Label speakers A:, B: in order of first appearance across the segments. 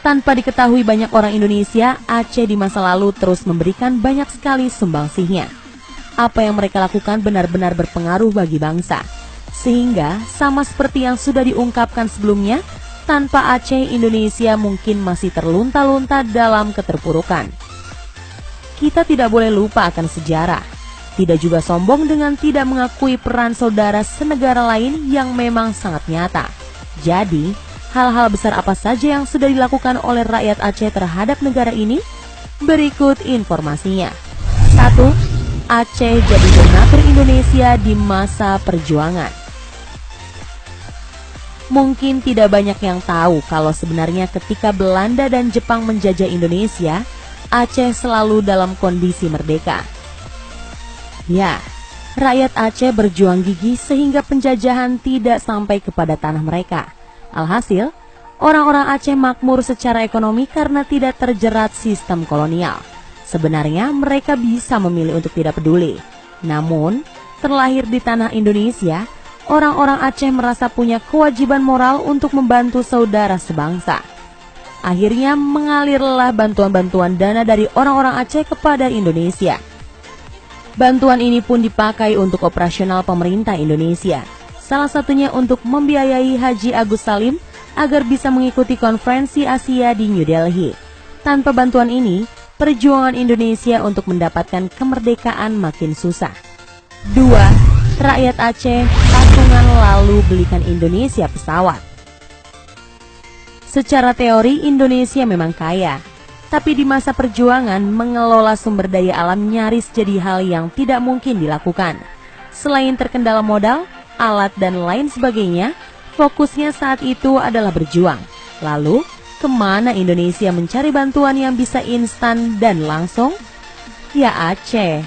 A: Tanpa diketahui banyak orang Indonesia, Aceh di masa lalu terus memberikan banyak sekali sumbangsihnya. Apa yang mereka lakukan benar-benar berpengaruh bagi bangsa. Sehingga, sama seperti yang sudah diungkapkan sebelumnya, tanpa Aceh, Indonesia mungkin masih terlunta-lunta dalam keterpurukan. Kita tidak boleh lupa akan sejarah. Tidak juga sombong dengan tidak mengakui peran saudara senegara lain yang memang sangat nyata. Jadi, hal-hal besar apa saja yang sudah dilakukan oleh rakyat Aceh terhadap negara ini? Berikut informasinya. 1. Aceh jadi donatur Indonesia di masa perjuangan. Mungkin tidak banyak yang tahu kalau sebenarnya ketika Belanda dan Jepang menjajah Indonesia, Aceh selalu dalam kondisi merdeka. Ya, rakyat Aceh berjuang gigih sehingga penjajahan tidak sampai kepada tanah mereka. Alhasil, orang-orang Aceh makmur secara ekonomi karena tidak terjerat sistem kolonial. Sebenarnya mereka bisa memilih untuk tidak peduli. Namun, terlahir di tanah Indonesia, orang-orang Aceh merasa punya kewajiban moral untuk membantu saudara sebangsa. Akhirnya mengalirlah bantuan-bantuan dana dari orang-orang Aceh kepada Indonesia. Bantuan ini pun dipakai untuk operasional pemerintah Indonesia. Salah satunya untuk membiayai Haji Agus Salim agar bisa mengikuti konferensi Asia di New Delhi. Tanpa bantuan ini, perjuangan Indonesia untuk mendapatkan kemerdekaan makin susah. 2. Rakyat Aceh patungan lalu belikan Indonesia pesawat. Secara teori Indonesia memang kaya, tapi di masa perjuangan mengelola sumber daya alam nyaris jadi hal yang tidak mungkin dilakukan. Selain terkendala modal, alat dan lain sebagainya, fokusnya saat itu adalah berjuang. Lalu, kemana Indonesia mencari bantuan yang bisa instan dan langsung? Ya Aceh.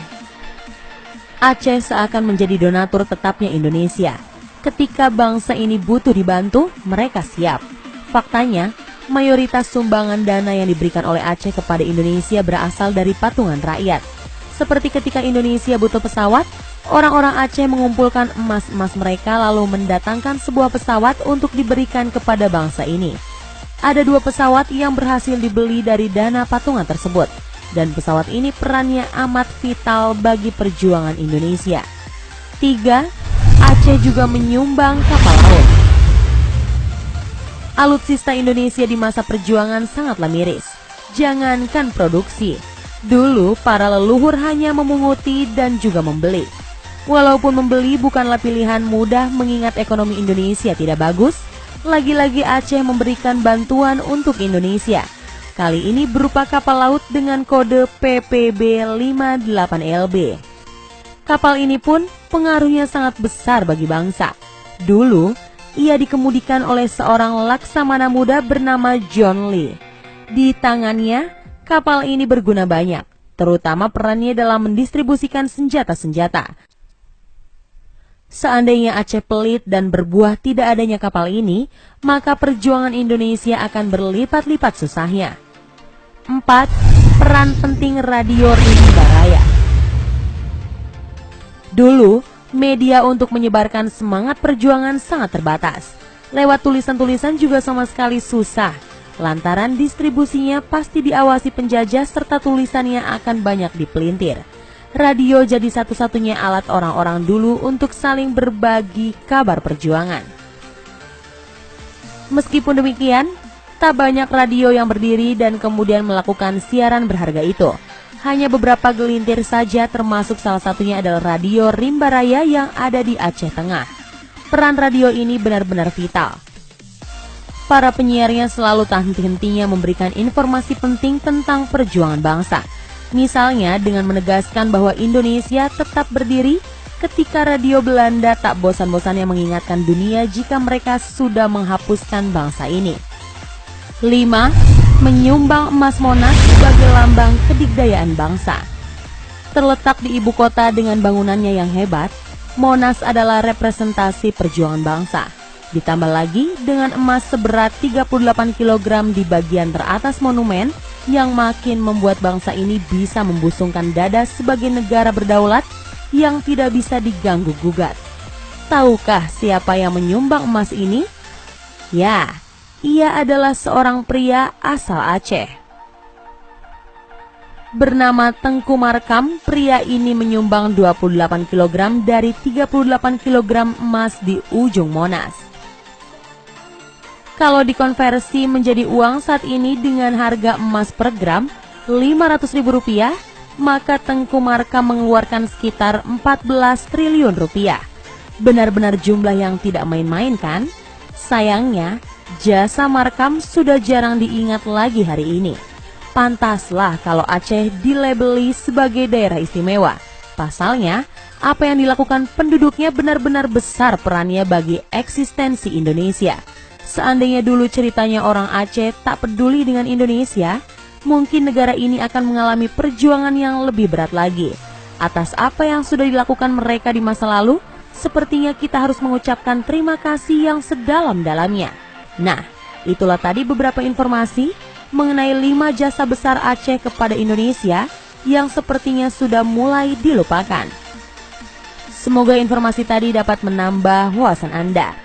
A: Aceh seakan menjadi donatur tetapnya Indonesia. Ketika bangsa ini butuh dibantu, mereka siap. Faktanya, mayoritas sumbangan dana yang diberikan oleh Aceh kepada Indonesia berasal dari patungan rakyat. Seperti ketika Indonesia butuh pesawat, orang-orang Aceh mengumpulkan emas-emas mereka lalu mendatangkan sebuah pesawat untuk diberikan kepada bangsa ini. Ada 2 pesawat yang berhasil dibeli dari dana patungan tersebut, dan pesawat ini perannya amat vital bagi perjuangan Indonesia. 3. Aceh juga menyumbang kapal laut. Alutsista Indonesia di masa perjuangan sangatlah miris. Jangankan produksi, dulu para leluhur hanya memunguti dan juga membeli. Walaupun membeli bukanlah pilihan mudah mengingat ekonomi Indonesia tidak bagus, lagi-lagi Aceh memberikan bantuan untuk Indonesia. Kali ini berupa kapal laut dengan kode PPB-58LB. Kapal ini pun pengaruhnya sangat besar bagi bangsa. Dulu, ia dikemudikan oleh seorang laksamana muda bernama John Lee. Di tangannya, kapal ini berguna banyak, terutama perannya dalam mendistribusikan senjata-senjata. Seandainya Aceh pelit dan berbuah tidak adanya kapal ini, maka perjuangan Indonesia akan berlipat-lipat susahnya. 4. Peran penting radio rimba raya. Dulu, media untuk menyebarkan semangat perjuangan sangat terbatas. Lewat tulisan-tulisan juga sama sekali susah, lantaran distribusinya pasti diawasi penjajah serta tulisannya akan banyak dipelintir. Radio jadi satu-satunya alat orang-orang dulu untuk saling berbagi kabar perjuangan. Meskipun demikian, tak banyak radio yang berdiri dan kemudian melakukan siaran berharga itu. Hanya beberapa gelintir saja, termasuk salah satunya adalah radio Rimba Raya yang ada di Aceh Tengah. Peran radio ini benar-benar vital. Para penyiarnya selalu tak henti-hentinya memberikan informasi penting tentang perjuangan bangsa. Misalnya dengan menegaskan bahwa Indonesia tetap berdiri ketika radio Belanda tak bosan-bosannya mengingatkan dunia jika mereka sudah menghapuskan bangsa ini. 5. Menyumbang emas Monas sebagai lambang kedikdayaan bangsa. Terletak di ibu kota dengan bangunannya yang hebat, Monas adalah representasi perjuangan bangsa. Ditambah lagi dengan emas seberat 38 kg di bagian teratas monumen yang makin membuat bangsa ini bisa membusungkan dada sebagai negara berdaulat yang tidak bisa diganggu-gugat. Tahukah siapa yang menyumbang emas ini? Ya, Ia adalah seorang pria asal Aceh. Bernama Tengku Markam, pria ini menyumbang 28 kg dari 38 kg emas di ujung Monas. Kalau dikonversi menjadi uang saat ini dengan harga emas per gram Rp500.000, maka Tengku Markam mengeluarkan sekitar 14 triliun rupiah. Benar-benar jumlah yang tidak main-main kan? Sayangnya, jasa Markam sudah jarang diingat lagi hari ini. Pantaslah kalau Aceh dilabeli sebagai daerah istimewa. Pasalnya, apa yang dilakukan penduduknya benar-benar besar perannya bagi eksistensi Indonesia. Seandainya dulu ceritanya orang Aceh tak peduli dengan Indonesia, mungkin negara ini akan mengalami perjuangan yang lebih berat lagi. Atas apa yang sudah dilakukan mereka di masa lalu, sepertinya kita harus mengucapkan terima kasih yang sedalam-dalamnya. Nah, itulah tadi beberapa informasi mengenai 5 jasa besar Aceh kepada Indonesia yang sepertinya sudah mulai dilupakan. Semoga informasi tadi dapat menambah wawasan Anda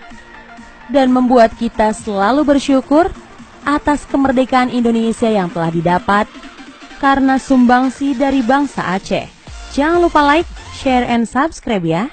A: dan membuat kita selalu bersyukur atas kemerdekaan Indonesia yang telah didapat karena sumbangsi dari bangsa Aceh. Jangan lupa like, share, and subscribe ya.